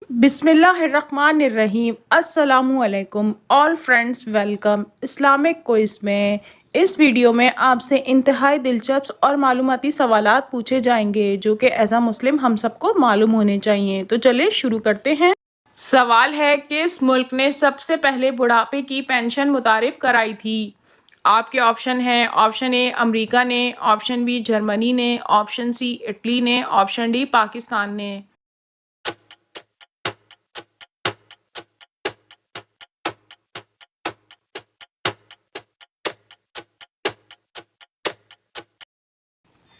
बिस्मिल्लाहिर्रहमानिर्रहीम। अस्सलामुअलैकुम all friends, welcome Islamic quiz में। इस वीडियो में आपसे इंतहाई दिलचस्प और मालूमाती सवालात पूछे जाएंगे जो कि एज अ मुस्लिम हम सबको मालूम होने चाहिए। तो चलिए शुरू करते हैं। सवाल है, किस मुल्क ने सबसे पहले बुढ़ापे की पेंशन मुतारिफ कराई थी? आपके ऑप्शन हैं, ऑप्शन ए अमेरिका ने, ऑप्शन बी जर्मनी ने, ऑप्शन सी इटली ने, ऑप्शन डी पाकिस्तान ने।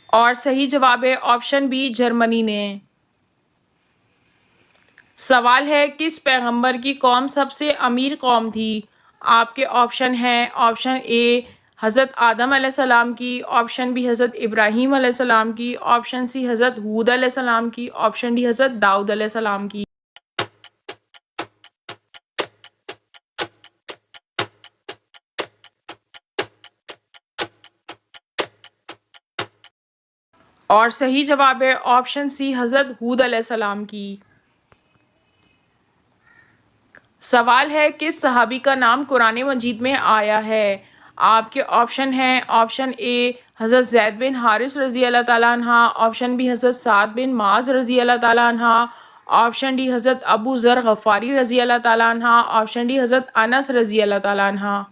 और सही जवाब है ऑप्शन बी जर्मनी ने। सवाल है, किस पैगंबर की कौम सबसे अमीर कौम थी? आपके ऑप्शन हैं, ऑप्शन ए हज़रत आदम अलैहिस्सलाम की, ऑप्शन बी हज़रत इब्राहीम अलैहिस्सलाम की, ऑप्शन सी हज़रत हूद अलैहिस्सलाम की, ऑप्शन डी हज़रत दाऊद अलैहिस्सलाम की। और सही जवाब है ऑप्शन सी हज़रत हूद अलैहिस्सलाम की। सवाल है, किस सहाबी का नाम कुरान मजीद में आया है? आपके ऑप्शन हैं, ऑप्शन ए हज़रत ज़ैद बिन हारिस रज़ी अल्लाह ताला अन्हा, ऑप्शन बी हज़रत साद बिन माज रज़ी अल्लाह ताला अन्हा, ऑप्शन डी हज़रत अबू ज़र गफ़ारी रज़ी अल्लाह ताला अन्हा, ऑप्शन डी हज़रत अनस रज़ी अल्लाह ताला अन्हा।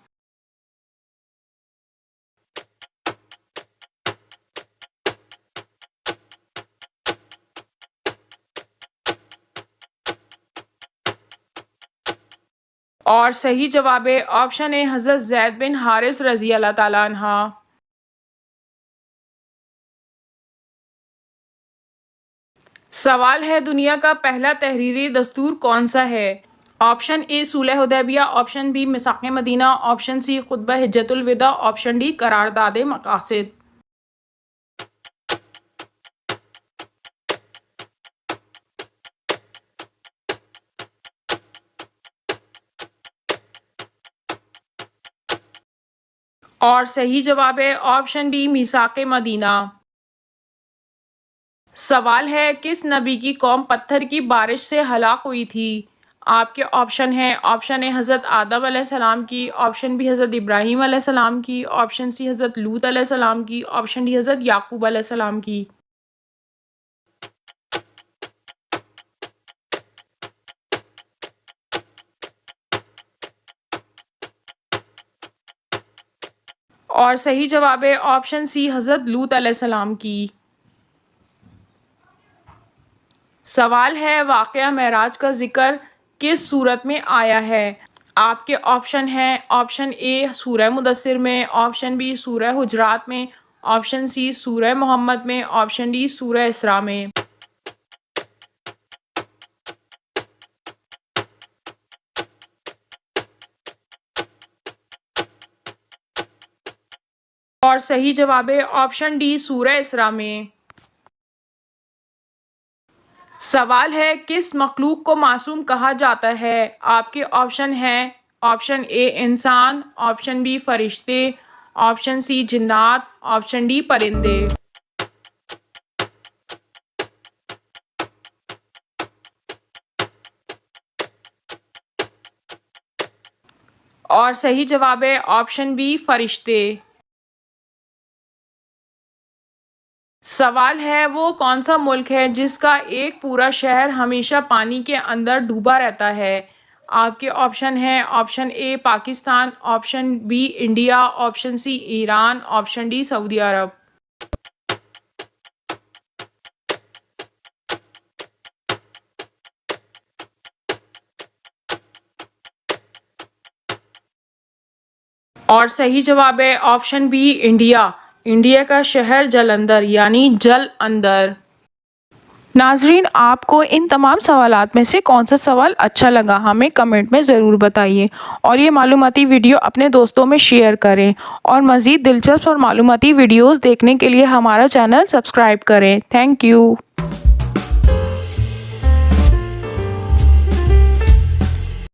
और सही जवाब है ऑप्शन ए हज़रत ज़ैद बिन हारिस रज़ी अल्लाह ताला अन्हा। सवाल है, दुनिया का पहला तहरीरी दस्तूर कौन सा है? ऑप्शन ए सुलह हुदैबिया, ऑप्शन बी मिसाक़ मदीना, ऑप्शन सी खुतबा हिज्जतुल विदा, ऑप्शन डी करारदाद मकासिद। और सही जवाब है ऑप्शन बी मीसाक़ मदीना। सवाल है, किस नबी की कौम पत्थर की बारिश से हलाक हुई थी? आपके ऑप्शन हैं, ऑप्शन ए हज़रत आदम अलैहिस्सलाम की, ऑप्शन बी हज़रत इब्राहीम अलैहिस्सलाम की, ऑप्शन सी हज़रत लूत अलैहिस्सलाम की, ऑप्शन डी हज़रत याकूब अलैहिस्सलाम की। और सही जवाब है ऑप्शन सी हज़रत लूत अलैहिस्सलाम की। सवाल है, वाक़या मेराज का जिक्र किस सूरत में आया है? आपके ऑप्शन हैं, ऑप्शन ए सूरह मुदस्सिर में, ऑप्शन बी सूरह हुजरात में, ऑप्शन सी सूरह मोहम्मद में, ऑप्शन डी सूरह इसरा में। और सही जवाब है ऑप्शन डी सूरह इसरा में। सवाल है, किस मखलूक को मासूम कहा जाता है? आपके ऑप्शन हैं, ऑप्शन ए इंसान, ऑप्शन बी फरिश्ते, ऑप्शन सी जिन्नात, ऑप्शन डी परिंदे। और सही जवाब है ऑप्शन बी फरिश्ते। सवाल है, वो कौन सा मुल्क है जिसका एक पूरा शहर हमेशा पानी के अंदर डूबा रहता है? आपके ऑप्शन हैं, option A Pakistan, option B India, option C Iran, option D Saudi Arabia. और सही जवाब है ऑप्शन बी इंडिया। इंडिया का शहर जलंधर यानी जल अंदर। नाजरीन, आपको इन तमाम सवालात में से कौन सा सवाल अच्छा लगा हमें कमेंट में ज़रूर बताइए और ये मालूमाती वीडियो अपने दोस्तों में शेयर करें और मज़ीद दिलचस्प और मालूमाती वीडियोस देखने के लिए हमारा चैनल सब्सक्राइब करें। Thank you.